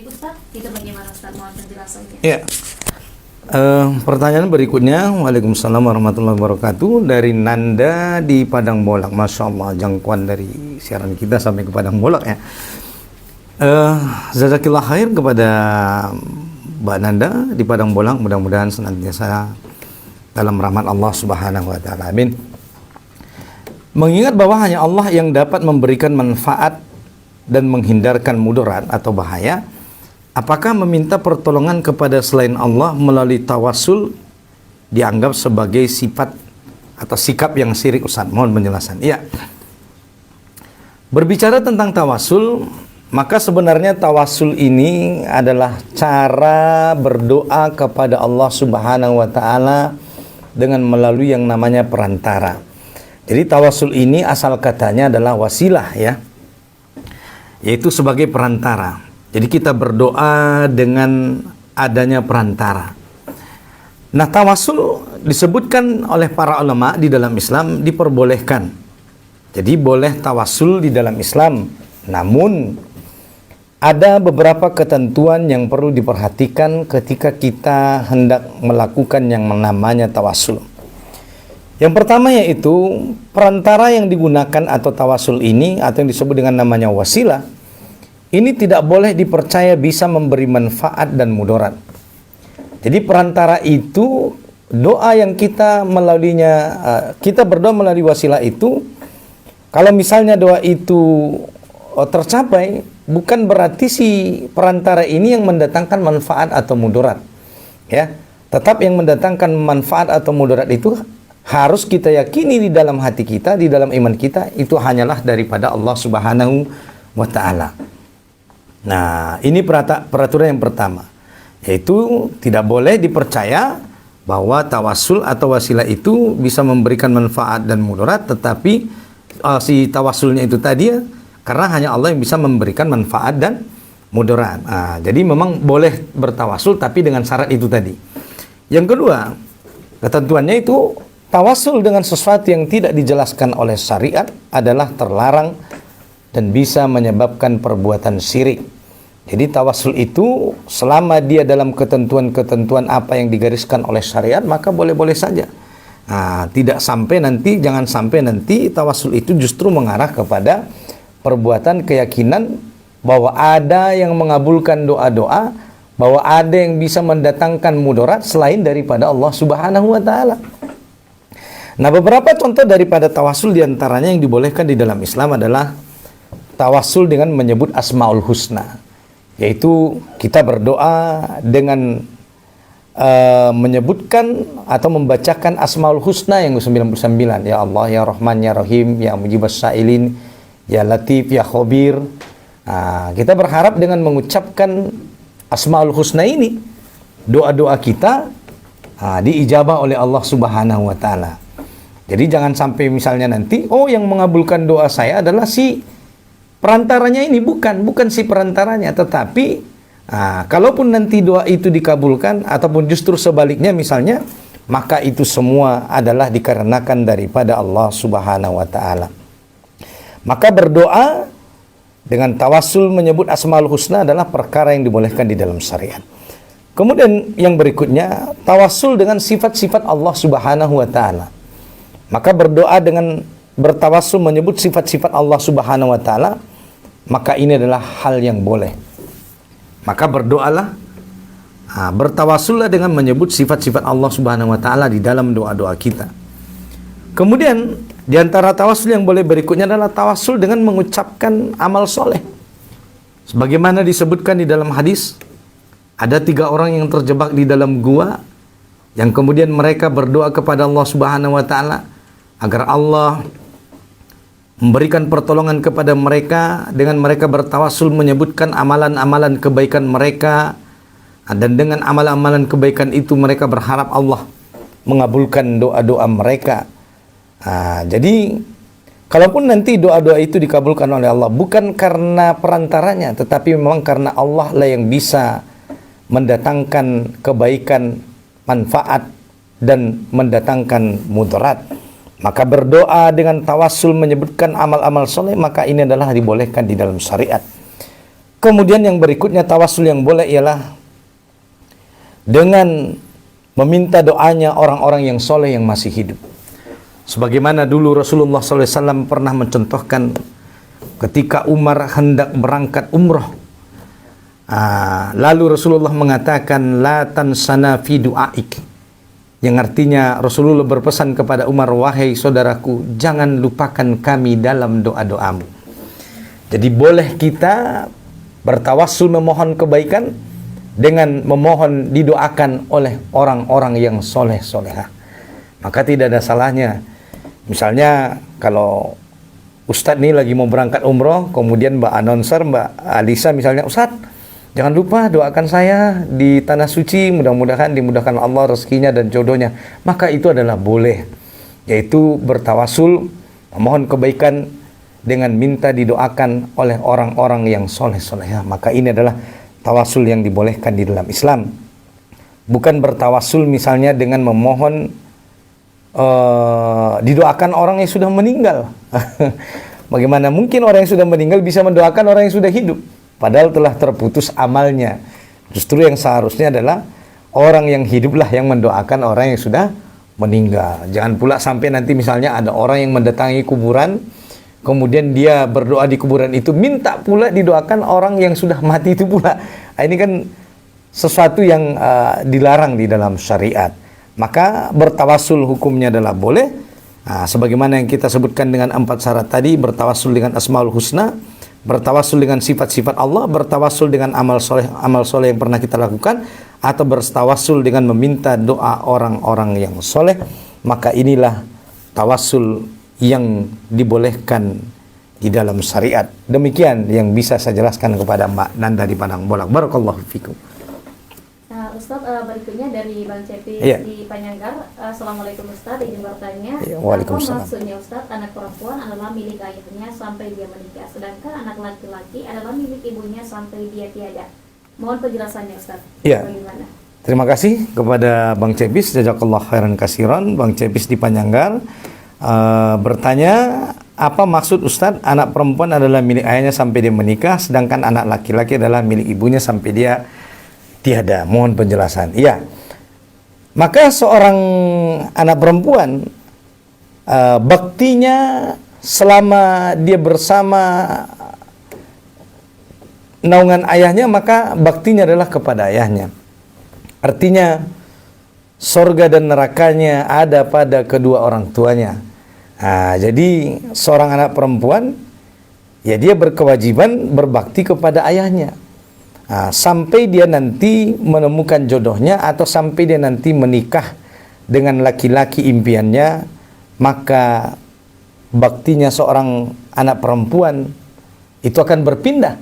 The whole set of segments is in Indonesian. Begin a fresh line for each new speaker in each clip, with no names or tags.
Ustaz, itu bagaimana Ustaz? Mohon penjelasannya.
Ya. Pertanyaan berikutnya, Waalaikumsalam warahmatullahi wabarakatuh, dari Nanda di Padang Bolak. Masya Allah, jangkauan dari siaran kita sampai ke Padang Bolak ya. Jazakillah khair kepada Mbak Nanda di Padang Bolak. Mudah-mudahan senantiasa dalam rahmat Allah Subhanahu wa Ta'ala. Amin. Mengingat bahwa hanya Allah yang dapat memberikan manfaat dan menghindarkan mudarat atau bahaya, apakah meminta pertolongan kepada selain Allah melalui tawasul dianggap sebagai sifat atau sikap yang syirik, Ustaz? Mohon penjelasan. Iya. Berbicara tentang tawasul, maka sebenarnya tawasul ini adalah cara berdoa kepada Allah Subhanahu wa Ta'ala dengan melalui yang namanya perantara. Jadi tawasul ini asal katanya adalah wasilah ya, yaitu sebagai perantara. Jadi kita berdoa dengan adanya perantara. Nah, tawasul disebutkan oleh para ulama di dalam Islam diperbolehkan. Jadi boleh tawasul di dalam Islam. Namun ada beberapa ketentuan yang perlu diperhatikan ketika kita hendak melakukan yang namanya tawasul. Yang pertama yaitu perantara yang digunakan atau tawasul ini atau yang disebut dengan namanya wasilah, ini tidak boleh dipercaya bisa memberi manfaat dan mudarat. Jadi perantara itu doa yang kita melaluinya, kita berdoa melalui wasilah itu, kalau misalnya doa itu tercapai, bukan berarti si perantara ini yang mendatangkan manfaat atau mudarat. Ya, tetap yang mendatangkan manfaat atau mudarat itu harus kita yakini di dalam hati kita, di dalam iman kita, itu hanyalah daripada Allah Subhanahu wa Ta'ala. Nah, ini peraturan yang pertama, yaitu tidak boleh dipercaya bahwa tawasul atau wasilah itu bisa memberikan manfaat dan mudarat, tetapi si tawasulnya itu tadi ya, karena hanya Allah yang bisa memberikan manfaat dan mudarat. Nah, jadi memang boleh bertawasul tapi dengan syarat itu tadi. Yang kedua, ketentuannya itu tawasul dengan sesuatu yang tidak dijelaskan oleh syariat adalah terlarang dan bisa menyebabkan perbuatan syirik. Jadi tawasul itu selama dia dalam ketentuan-ketentuan apa yang digariskan oleh syariat, maka boleh-boleh saja. Nah, jangan sampai nanti tawasul itu justru mengarah kepada perbuatan keyakinan bahwa ada yang mengabulkan doa-doa, bahwa ada yang bisa mendatangkan mudarat selain daripada Allah Subhanahu wa Ta'ala. Nah, beberapa contoh daripada tawasul diantaranya yang dibolehkan di dalam Islam adalah tawasul dengan menyebut Asmaul Husna, yaitu kita berdoa dengan menyebutkan atau membacakan Asmaul Husna yang 99. Ya Allah, Ya Rahman, Ya Rahim, Ya Mujibas Sa'ilin, Ya Latif, Ya Khabir. Nah, kita berharap dengan mengucapkan Asmaul Husna ini, doa-doa kita diijabah oleh Allah Subhanahu wa Ta'ala. Jadi jangan sampai misalnya nanti, yang mengabulkan doa saya adalah si perantaranya ini, bukan si perantaranya, tetapi kalaupun nanti doa itu dikabulkan ataupun justru sebaliknya misalnya, maka itu semua adalah dikarenakan daripada Allah Subhanahu wa Ta'ala. Maka berdoa dengan tawasul menyebut Asmaul Husna adalah perkara yang dibolehkan di dalam syariat. Kemudian yang berikutnya, tawasul dengan sifat-sifat Allah Subhanahu wa Ta'ala. Maka berdoa dengan bertawasul menyebut sifat-sifat Allah Subhanahu wa Ta'ala, maka ini adalah hal yang boleh. Maka berdoalah, bertawasullah dengan menyebut sifat-sifat Allah Subhanahu wa Ta'ala di dalam doa-doa kita. Kemudian di antara tawasul yang boleh berikutnya adalah tawasul dengan mengucapkan amal soleh. Sebagaimana disebutkan di dalam hadis, ada 3 orang yang terjebak di dalam gua, yang kemudian mereka berdoa kepada Allah Subhanahu wa Ta'ala agar Allah memberikan pertolongan kepada mereka dengan mereka bertawasul menyebutkan amalan-amalan kebaikan mereka, dan dengan amalan-amalan kebaikan itu mereka berharap Allah mengabulkan doa-doa mereka. Jadi kalaupun nanti doa-doa itu dikabulkan oleh Allah bukan karena perantaranya, tetapi memang karena Allah lah yang bisa mendatangkan kebaikan, manfaat, dan mendatangkan mudarat, maka berdoa dengan tawasul menyebutkan amal-amal soleh, maka ini adalah dibolehkan di dalam syariat. Kemudian yang berikutnya tawasul yang boleh ialah dengan meminta doanya orang-orang yang soleh yang masih hidup. Sebagaimana dulu Rasulullah SAW pernah mencontohkan ketika Umar hendak berangkat umroh. Lalu Rasulullah mengatakan la tansana fi du'aik, yang artinya Rasulullah berpesan kepada Umar, wahai saudaraku, jangan lupakan kami dalam doa-doamu. Jadi boleh kita bertawassul memohon kebaikan dengan memohon didoakan oleh orang-orang yang soleh-solehah. Maka tidak ada salahnya. Misalnya kalau Ustadz nih lagi mau berangkat umroh, kemudian Mbak announcer, Mbak Alisa misalnya, Ustadz jangan lupa doakan saya di tanah suci, mudah-mudahan dimudahkan Allah rezekinya dan jodohnya. Maka itu adalah boleh, yaitu bertawasul memohon kebaikan dengan minta didoakan oleh orang-orang yang soleh-solehah. Maka ini adalah tawasul yang dibolehkan di dalam Islam. Bukan bertawasul misalnya dengan memohon didoakan orang yang sudah meninggal. Bagaimana mungkin orang yang sudah meninggal bisa mendoakan orang yang sudah hidup, padahal telah terputus amalnya. Justru yang seharusnya adalah orang yang hiduplah yang mendoakan orang yang sudah meninggal. Jangan pula sampai nanti misalnya ada orang yang mendatangi kuburan, kemudian dia berdoa di kuburan itu, minta pula didoakan orang yang sudah mati itu pula. Ini kan sesuatu yang dilarang di dalam syariat. Maka bertawasul hukumnya adalah boleh. Sebagaimana yang kita sebutkan dengan 4 syarat tadi, bertawasul dengan Asmaul Husna, bertawasul dengan sifat-sifat Allah, bertawasul dengan amal soleh yang pernah kita lakukan, atau bertawasul dengan meminta doa orang-orang yang soleh. Maka inilah tawasul yang dibolehkan di dalam syariat. Demikian yang bisa saya jelaskan kepada Mbak Nanda di Padang Bolak. Barakallahu fikum.
Ustaz, berikutnya dari Bang Cepis di Panyanggar. Assalamualaikum Ustaz, izin bertanya.
Waalaikumsalam.
Apa maksudnya Ustaz, anak perempuan adalah milik ayahnya sampai dia menikah, sedangkan anak laki-laki adalah milik ibunya sampai dia tiada. Mohon penjelasannya Ustaz. Bagaimana?
Terima kasih kepada Bang Cepis, jazakallah khairan kasiran. Bang Cepis di Panyanggar bertanya, apa maksud Ustaz anak perempuan adalah milik ayahnya sampai dia menikah, sedangkan anak laki-laki adalah milik ibunya sampai dia tiada? Mohon penjelasan. Iya. Maka seorang anak perempuan baktinya selama dia bersama naungan ayahnya, maka baktinya adalah kepada ayahnya. Artinya surga dan nerakanya ada pada kedua orang tuanya. Jadi seorang anak perempuan ya dia berkewajiban berbakti kepada ayahnya. Sampai dia nanti menemukan jodohnya atau sampai dia nanti menikah dengan laki-laki impiannya, maka baktinya seorang anak perempuan itu akan berpindah.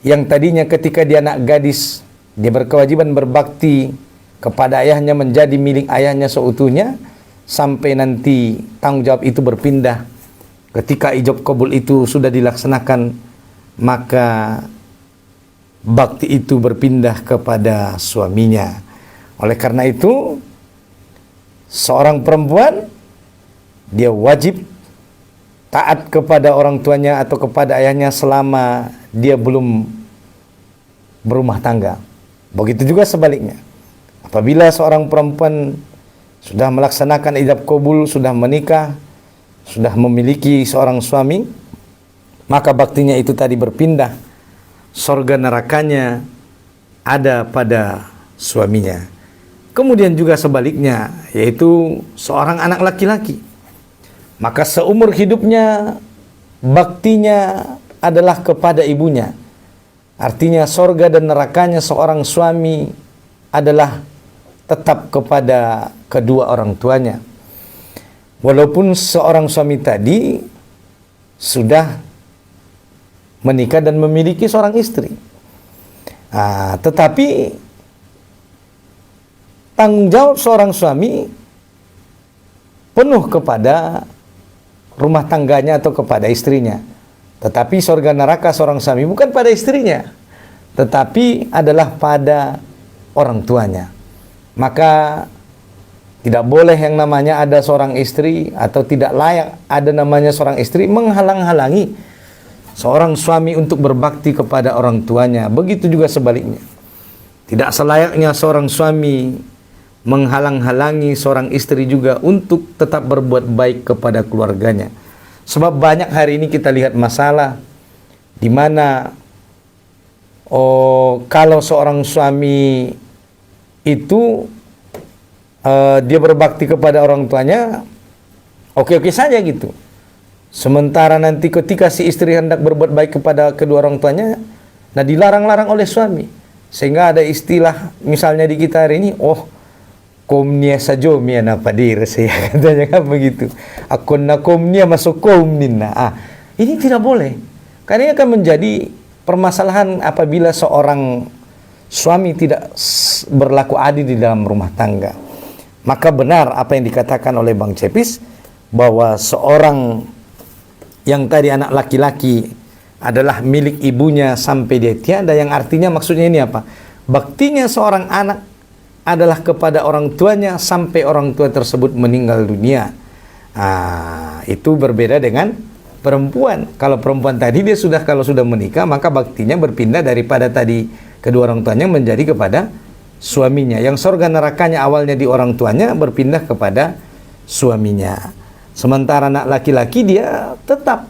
Yang tadinya ketika dia anak gadis, dia berkewajiban berbakti kepada ayahnya, menjadi milik ayahnya seutuhnya, sampai nanti tanggung jawab itu berpindah. Ketika ijab qabul itu sudah dilaksanakan, maka bakti itu berpindah kepada suaminya. Oleh karena itu, seorang perempuan dia wajib taat kepada orang tuanya atau kepada ayahnya selama dia belum berumah tangga. Begitu juga sebaliknya. Apabila seorang perempuan sudah melaksanakan ijab qabul, sudah menikah, sudah memiliki seorang suami, maka baktinya itu tadi berpindah. Surga nerakanya ada pada suaminya. Kemudian juga sebaliknya, yaitu seorang anak laki-laki, maka seumur hidupnya baktinya adalah kepada ibunya. Artinya surga dan nerakanya seorang suami adalah tetap kepada kedua orang tuanya. Walaupun seorang suami tadi sudah menikah dan memiliki seorang istri, tetapi tanggung jawab seorang suami penuh kepada rumah tangganya atau kepada istrinya. Tetapi surga neraka seorang suami bukan pada istrinya, tetapi adalah pada orang tuanya. Maka tidak boleh yang namanya ada seorang istri, atau tidak layak ada namanya seorang istri menghalang-halangi seorang suami untuk berbakti kepada orang tuanya, begitu juga sebaliknya. Tidak selayaknya seorang suami menghalang-halangi seorang istri juga untuk tetap berbuat baik kepada keluarganya. Sebab banyak hari ini kita lihat masalah di mana kalau seorang suami itu dia berbakti kepada orang tuanya, oke-oke saja gitu. Sementara nanti ketika si istri hendak berbuat baik kepada kedua orang tuanya, nah dilarang-larang oleh suami. Sehingga ada istilah misalnya di kita hari ini, komnia sajo mia na padir, saya katanya kan begitu. Akun na komnia masuk komnina. Ini tidak boleh. Karena ini akan menjadi permasalahan apabila seorang suami tidak berlaku adil di dalam rumah tangga. Maka benar apa yang dikatakan oleh Bang Cepis, bahwa seorang yang tadi anak laki-laki adalah milik ibunya sampai dia tiada, yang artinya maksudnya ini apa? Baktinya seorang anak adalah kepada orang tuanya sampai orang tua tersebut meninggal dunia. Itu berbeda dengan perempuan. Kalau perempuan tadi dia kalau sudah menikah, maka baktinya berpindah daripada tadi kedua orang tuanya menjadi kepada suaminya. Yang surga nerakanya awalnya di orang tuanya berpindah kepada suaminya. Sementara anak laki-laki dia tetap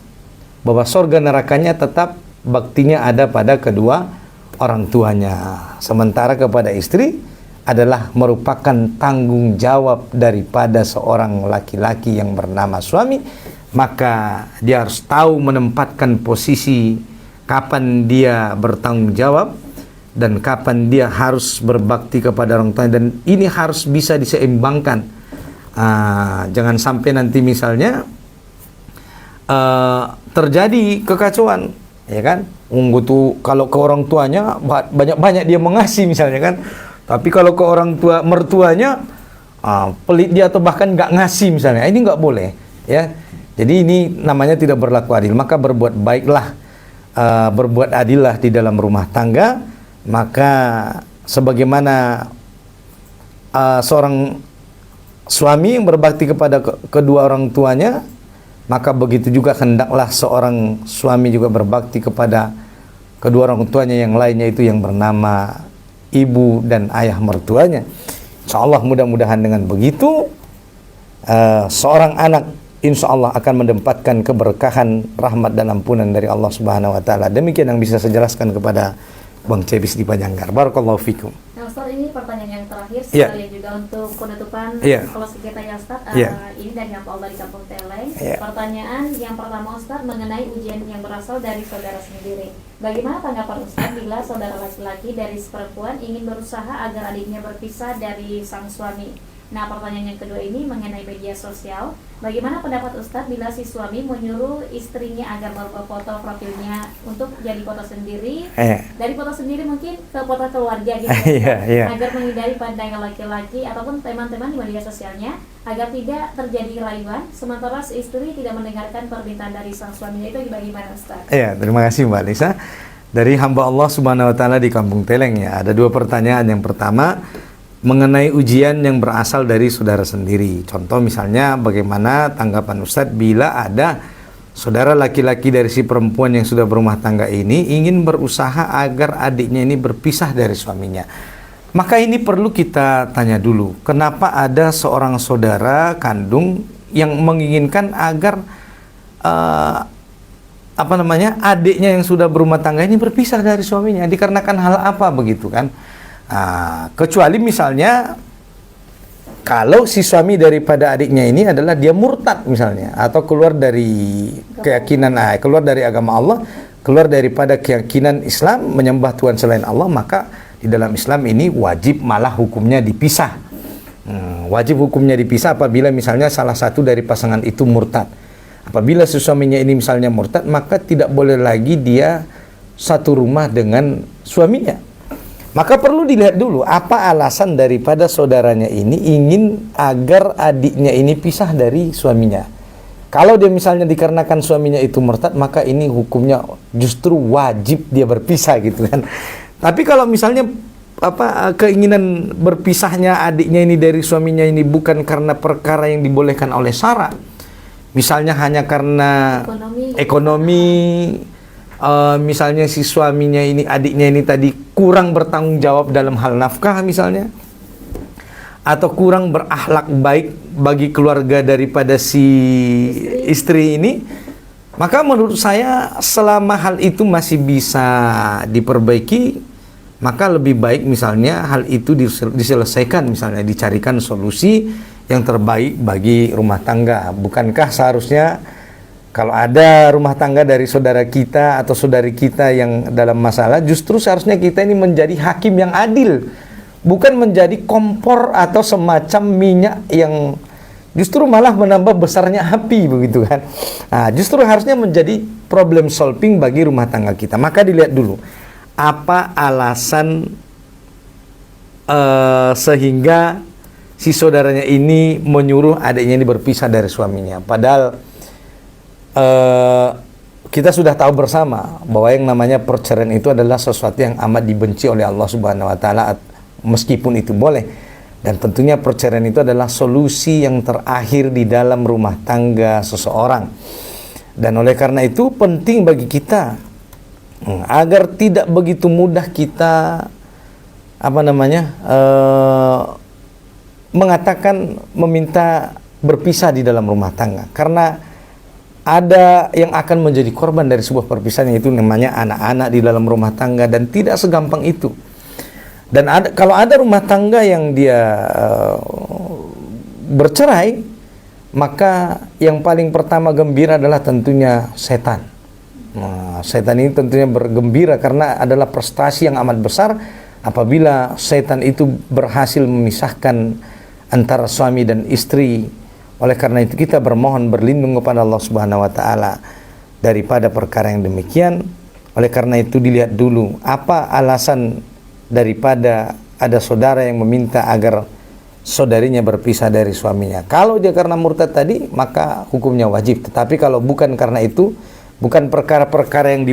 bahwa surga nerakanya tetap baktinya ada pada kedua orang tuanya. Sementara kepada istri adalah merupakan tanggung jawab daripada seorang laki-laki yang bernama suami. Maka dia harus tahu menempatkan posisi kapan dia bertanggung jawab dan kapan dia harus berbakti kepada orang tuanya, dan ini harus bisa diseimbangkan. Jangan sampai nanti misalnya terjadi kekacauan, ya kan? Tuh kalau ke orang tuanya banyak-banyak dia mengasih misalnya kan, tapi kalau ke orang tua mertuanya pelit dia atau bahkan nggak ngasih misalnya, ini nggak boleh, ya. Jadi ini namanya tidak berlaku adil. Maka berbuat baiklah, berbuat adillah di dalam rumah tangga. Maka sebagaimana seorang suami yang berbakti kepada kedua orang tuanya, maka begitu juga hendaklah seorang suami juga berbakti kepada kedua orang tuanya yang lainnya, itu yang bernama ibu dan ayah mertuanya. InsyaAllah mudah-mudahan dengan begitu seorang anak InsyaAllah akan mendapatkan keberkahan, rahmat dan ampunan dari Allah Subhanahu Wa Taala. Demikian yang bisa saya jelaskan kepada Bang Cepis di Pajanggar. Barakallahu fikum.
Nah Ustaz, ini pertanyaan yang terakhir
Yeah.
sekalian juga untuk penutupan close kita ya Ustaz. Ini dari Hamba Allah di Kampung Teleng. Pertanyaan yang pertama Ustaz mengenai ujian yang berasal dari saudara sendiri. Bagaimana tanggapan Ustaz bila saudara laki-laki dari seperempuan ingin berusaha agar adiknya berpisah dari sang suami? Nah, pertanyaan yang kedua ini mengenai media sosial. Bagaimana pendapat Ustadz bila si suami menyuruh istrinya agar merubah foto profilnya untuk jadi foto sendiri, dari foto sendiri mungkin ke foto keluarga gitu, agar menghindari pandangan laki-laki ataupun teman-teman di media sosialnya, agar tidak terjadi keraguan, sementara si istri tidak mendengarkan permintaan dari sang suaminya. Itu bagaimana Ustadz?
Terima kasih Mbak Lisa. Dari hamba Allah Subhanahu Wa Taala di Kampung Teleng ya, ada dua pertanyaan. Yang pertama mengenai ujian yang berasal dari saudara sendiri. Contoh misalnya bagaimana tanggapan Ustadz bila ada saudara laki-laki dari si perempuan yang sudah berumah tangga ini ingin berusaha agar adiknya ini berpisah dari suaminya. Maka ini perlu kita tanya dulu, kenapa ada seorang saudara kandung yang menginginkan agar adiknya yang sudah berumah tangga ini berpisah dari suaminya, dikarenakan hal apa begitu kan? Kecuali misalnya kalau si suami daripada adiknya ini adalah dia murtad misalnya, atau keluar dari keyakinan, keluar dari agama Allah, keluar daripada keyakinan Islam, menyembah Tuhan selain Allah, maka di dalam Islam ini wajib malah hukumnya dipisah. Wajib hukumnya dipisah apabila misalnya salah satu dari pasangan itu murtad. Apabila si suaminya ini misalnya murtad, maka tidak boleh lagi dia satu rumah dengan suaminya. Maka perlu dilihat dulu apa alasan daripada saudaranya ini ingin agar adiknya ini pisah dari suaminya. Kalau dia misalnya dikarenakan suaminya itu murtad, maka ini hukumnya justru wajib dia berpisah gitu kan. Tapi kalau misalnya keinginan berpisahnya adiknya ini dari suaminya ini bukan karena perkara yang dibolehkan oleh syara, misalnya hanya karena ekonomi misalnya si suaminya ini, adiknya ini tadi kurang bertanggung jawab dalam hal nafkah misalnya, atau kurang berakhlak baik bagi keluarga daripada si istri ini, maka menurut saya selama hal itu masih bisa diperbaiki, maka lebih baik misalnya hal itu diselesaikan, misalnya dicarikan solusi yang terbaik bagi rumah tangga. Bukankah seharusnya kalau ada rumah tangga dari saudara kita atau saudari kita yang dalam masalah, justru seharusnya kita ini menjadi hakim yang adil, bukan menjadi kompor atau semacam minyak yang justru malah menambah besarnya api, begitu kan. Nah, justru harusnya menjadi problem solving bagi rumah tangga kita. Maka dilihat dulu apa alasan sehingga si saudaranya ini menyuruh adiknya ini berpisah dari suaminya. Padahal kita sudah tahu bersama bahwa yang namanya perceraian itu adalah sesuatu yang amat dibenci oleh Allah Subhanahu wa taala, meskipun itu boleh. Dan tentunya perceraian itu adalah solusi yang terakhir di dalam rumah tangga seseorang. Dan oleh karena itu penting bagi kita agar tidak begitu mudah kita mengatakan meminta berpisah di dalam rumah tangga, karena ada yang akan menjadi korban dari sebuah perpisahan, yaitu namanya anak-anak di dalam rumah tangga, dan tidak segampang itu. Dan kalau ada rumah tangga yang dia bercerai, maka yang paling pertama gembira adalah tentunya setan. Nah, setan ini tentunya bergembira karena adalah prestasi yang amat besar apabila setan itu berhasil memisahkan antara suami dan istri. Oleh karena itu kita bermohon berlindung kepada Allah Subhanahu wa taala daripada perkara yang demikian. Oleh karena itu dilihat dulu apa alasan daripada ada saudara yang meminta agar saudarinya berpisah dari suaminya. Kalau dia karena murtad tadi, maka hukumnya wajib. Tetapi kalau bukan karena itu, bukan perkara-perkara yang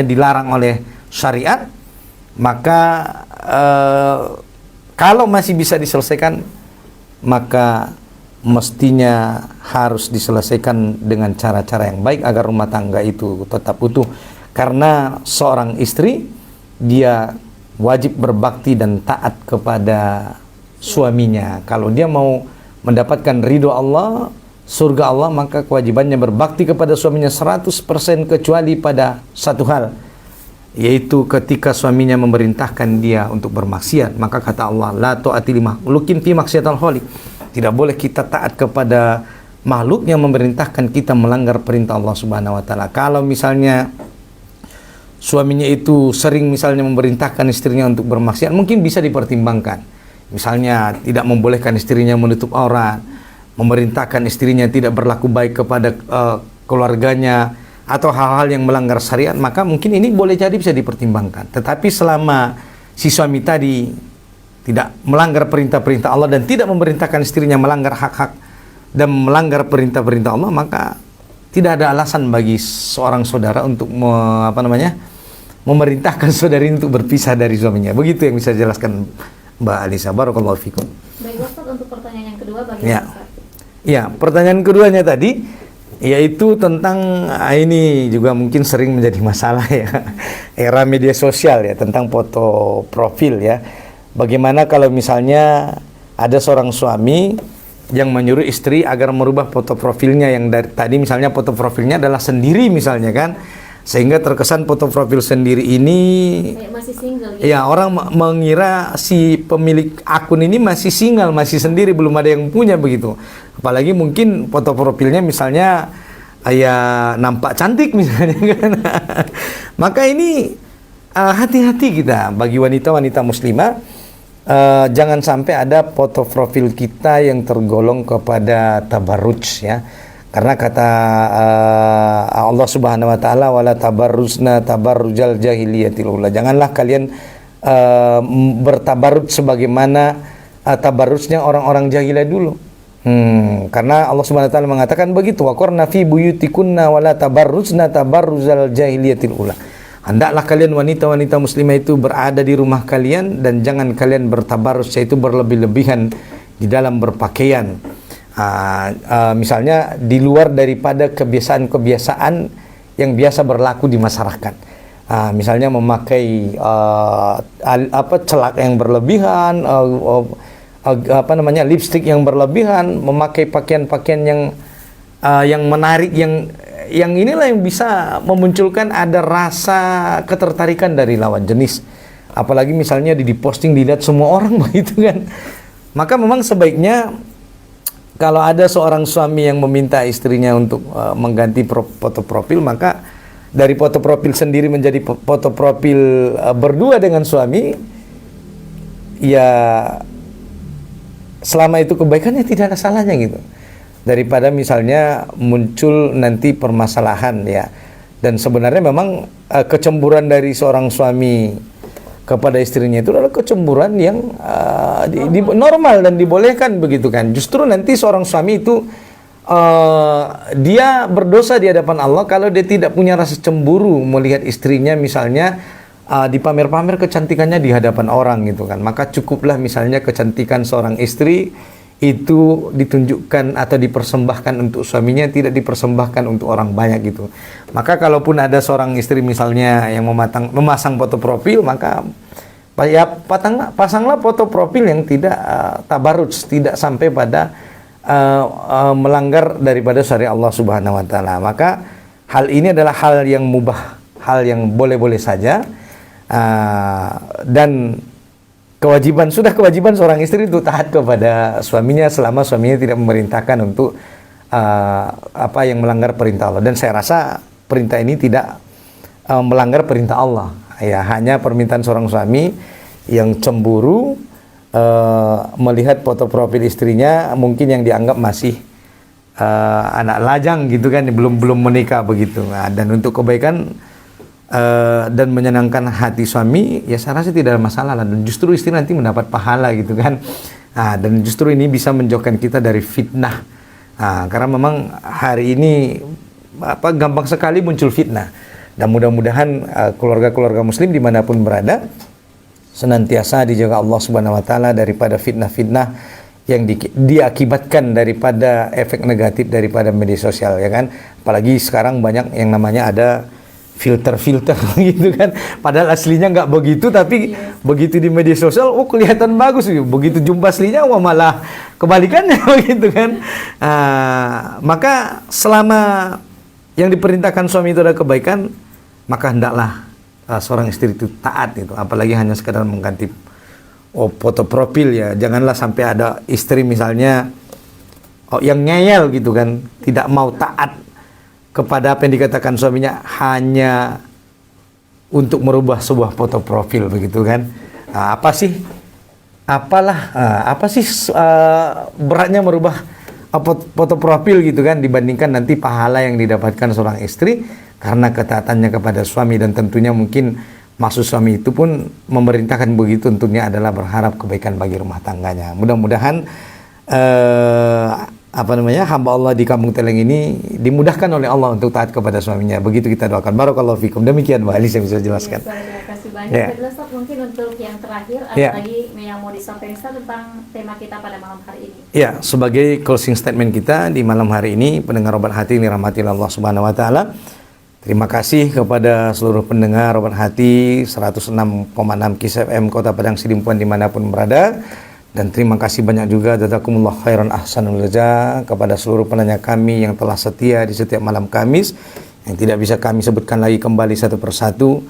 dilarang oleh syariat, maka kalau masih bisa diselesaikan, maka mestinya harus diselesaikan dengan cara-cara yang baik agar rumah tangga itu tetap utuh. Karena seorang istri, dia wajib berbakti dan taat kepada suaminya. Kalau dia mau mendapatkan ridho Allah, surga Allah, maka kewajibannya berbakti kepada suaminya 100%, kecuali pada satu hal, yaitu ketika suaminya memerintahkan dia untuk bermaksiat. Maka kata Allah, la ta'ati li makhluqin fi maksiatil khaliq. Tidak boleh kita taat kepada makhluk yang memerintahkan kita melanggar perintah Allah Subhanahu wa taala. Kalau misalnya suaminya itu sering misalnya memerintahkan istrinya untuk bermaksiat, mungkin bisa dipertimbangkan. Misalnya tidak membolehkan istrinya menutup aurat, memerintahkan istrinya tidak berlaku baik kepada keluarganya, atau hal-hal yang melanggar syariat, maka mungkin ini boleh jadi bisa dipertimbangkan. Tetapi selama si suami tadi tidak melanggar perintah-perintah Allah dan tidak memerintahkan istrinya melanggar hak-hak dan melanggar perintah-perintah Allah, maka tidak ada alasan bagi seorang saudara untuk memerintahkan saudari untuk berpisah dari suaminya. Begitu yang bisa jelaskan Mbak Alisa. Barakallahu fikum.
Baik Ustaz, untuk pertanyaan yang kedua bagaimana Ustaz?
Ya, pertanyaan keduanya tadi yaitu tentang ini juga mungkin sering menjadi masalah ya, era media sosial ya, tentang foto profil ya. Bagaimana kalau misalnya ada seorang suami yang menyuruh istri agar merubah foto profilnya, yang dari tadi misalnya foto profilnya adalah sendiri misalnya kan, sehingga terkesan foto profil sendiri ini
kayak masih single gitu.
Ya, orang mengira si pemilik akun ini masih single, masih sendiri, belum ada yang punya begitu. Apalagi mungkin foto profilnya misalnya ya nampak cantik misalnya kan. Maka ini hati-hati kita bagi wanita-wanita muslimah. Jangan sampai ada foto profil kita yang tergolong kepada tabarruj ya. Karena kata Allah Subhanahu wa taala, wala tabarrujna tabarrujal jahiliyatil ula. Janganlah kalian bertabarruj sebagaimana tabarrujnya orang-orang jahiliyah dulu. Karena Allah Subhanahu wa taala mengatakan begitu, waqarna fi buyutikunna wala tabarrujna tabarruzal jahiliyatil ula. Hendaklah kalian wanita-wanita muslimah itu berada di rumah kalian dan jangan kalian bertabarruj, yaitu berlebih-lebihan di dalam berpakaian. Misalnya di luar daripada kebiasaan-kebiasaan yang biasa berlaku di masyarakat. Misalnya memakai celak yang berlebihan, lipstik yang berlebihan, memakai pakaian-pakaian yang menarik, yang inilah yang bisa memunculkan ada rasa ketertarikan dari lawan jenis. Apalagi misalnya diposting, dilihat semua orang begitu kan. Maka memang sebaiknya kalau ada seorang suami yang meminta istrinya untuk mengganti foto profil, maka dari foto profil sendiri menjadi foto profil berdua dengan suami, ya selama itu kebaikannya tidak ada salahnya gitu. Daripada misalnya muncul nanti permasalahan ya. Dan sebenarnya memang kecemburuan dari seorang suami kepada istrinya itu adalah kecemburuan yang normal dan dibolehkan begitu kan. Justru nanti seorang suami itu dia berdosa di hadapan Allah kalau dia tidak punya rasa cemburu melihat istrinya misalnya dipamer-pamer kecantikannya di hadapan orang gitu kan. Maka cukuplah misalnya kecantikan seorang istri itu ditunjukkan atau dipersembahkan untuk suaminya, tidak dipersembahkan untuk orang banyak gitu. Maka kalaupun ada seorang istri misalnya yang memasang foto profil, maka ya pasanglah foto profil yang tidak tabarruj, tidak sampai pada melanggar daripada syariat Allah Subhanahu wa taala. Maka hal ini adalah hal yang mubah, hal yang boleh-boleh saja, dan kewajiban seorang istri itu taat kepada suaminya selama suaminya tidak memerintahkan untuk yang melanggar perintah Allah. Dan saya rasa perintah ini tidak melanggar perintah Allah. Ya, hanya permintaan seorang suami yang cemburu melihat foto profil istrinya mungkin yang dianggap masih anak lajang gitu kan, belum menikah begitu. Dan untuk kebaikan dan menyenangkan hati suami, ya saya rasa tidak ada masalah lah. Dan justru istri nanti mendapat pahala gitu kan. Dan justru ini bisa menjauhkan kita dari fitnah. Karena memang hari ini gampang sekali muncul fitnah. Dan mudah-mudahan keluarga-keluarga muslim dimanapun berada senantiasa dijaga Allah Subhanahu wa taala daripada fitnah-fitnah yang diakibatkan daripada efek negatif daripada media sosial ya kan. Apalagi sekarang banyak yang namanya ada filter gitu kan, padahal aslinya nggak begitu, tapi begitu di media sosial kelihatan bagus, begitu jumpa aslinya malah kebalikannya begitu kan. Maka selama yang diperintahkan suami itu ada kebaikan, maka hendaklah seorang istri itu taat itu, apalagi hanya sekedar mengganti foto profil ya. Janganlah sampai ada istri misalnya yang ngeyel gitu kan, tidak mau taat kepada apa yang dikatakan suaminya hanya untuk merubah sebuah foto profil begitu kan. Apa sih beratnya merubah foto profil gitu kan, dibandingkan nanti pahala yang didapatkan seorang istri karena ketaatannya kepada suami. Dan tentunya mungkin maksud suami itu pun memerintahkan begitu tentunya adalah berharap kebaikan bagi rumah tangganya. Mudah-mudahan hamba Allah di Kampung Teleng ini dimudahkan oleh Allah untuk taat kepada suaminya. Begitu kita doakan. Barakallahu fikum. Demikian Mbak Alis yang bisa jelaskan.
Terima kasih banyak. Ustaz, mungkin untuk yang terakhir ada lagi yang mau disampaikan Ustaz tentang tema kita pada malam hari ini. Ya, sebagai closing statement kita di malam hari ini, pendengar Obat Hati ini rahmati Allah Subhanahu wa taala. Terima kasih kepada seluruh pendengar Obat Hati 106,6 KIS FM Kota Padang Sidimpuan dimanapun berada. Dan terima kasih banyak juga jazakumullah khairan ahsanul jazaa kepada seluruh penanya kami yang telah setia di setiap malam Kamis, yang tidak bisa kami sebutkan lagi kembali satu persatu.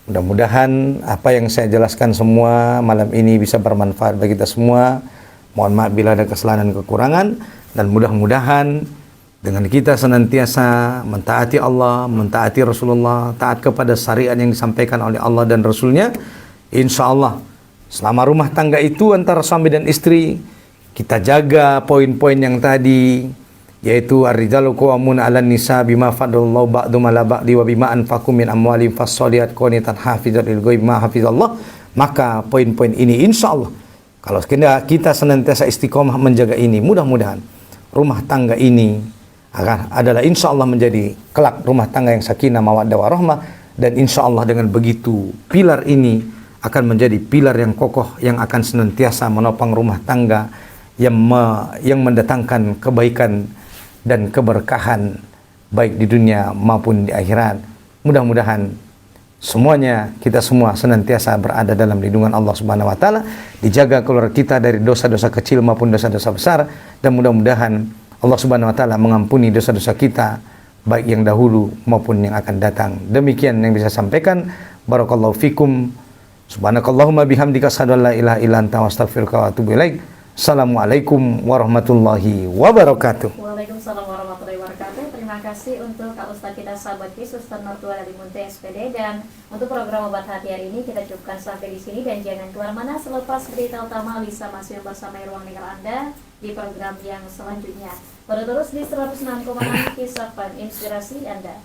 Mudah-mudahan apa yang saya jelaskan semua malam ini bisa bermanfaat bagi kita semua. Mohon maaf bila ada kesalahan dan kekurangan, dan mudah-mudahan dengan kita senantiasa mentaati Allah, mentaati Rasulullah, taat kepada syariat yang disampaikan oleh Allah dan Rasulnya, insya Allah selama rumah tangga itu antara suami dan istri, kita jaga poin-poin yang tadi, yaitu ar-rijalu qawwamuna 'alan nisa bima faddalallahu ba'dhum 'ala ba'di wa bima anfaqu min amwalihim fas-shalihat qanitan hafizat lil ghaib ma hafizallah. Maka poin-poin ini insyaallah kalau kita senantiasa istiqomah menjaga ini, mudah-mudahan rumah tangga ini adalah insyaallah menjadi kelak rumah tangga yang sakinah mawaddah warahmah. Dan insyaallah dengan begitu pilar ini akan menjadi pilar yang kokoh yang akan senantiasa menopang rumah tangga yang mendatangkan kebaikan dan keberkahan
baik di dunia maupun di akhirat. Mudah-mudahan semuanya, kita semua senantiasa berada dalam lindungan Allah Subhanahu wa taala, dijaga keluarga kita dari dosa-dosa kecil maupun dosa-dosa besar, dan mudah-mudahan Allah Subhanahu wa taala mengampuni dosa-dosa kita baik yang dahulu maupun yang akan datang. Demikian yang bisa sampaikan. Barakallahu fikum. Subhanakallahumma bihamdika asyhadu an la ilaha illa anta astaghfiruka wa atubu ilaik. Assalamualaikum warahmatullahi wabarakatuh.
Waalaikumsalam warahmatullahi wabarakatuh. Terima kasih untuk Kak Ustaz kita, sahabat KIS, Ustaz Mertua dari Munti SPD. Dan untuk program Obat Hati hari ini kita cukupkan sampai di sini, dan jangan keluar mana selepas berita utama Lisa masih bersama Ruang Dengar Anda di program yang selanjutnya. Baru terus di 106,6 KIS FM, inspirasi Anda.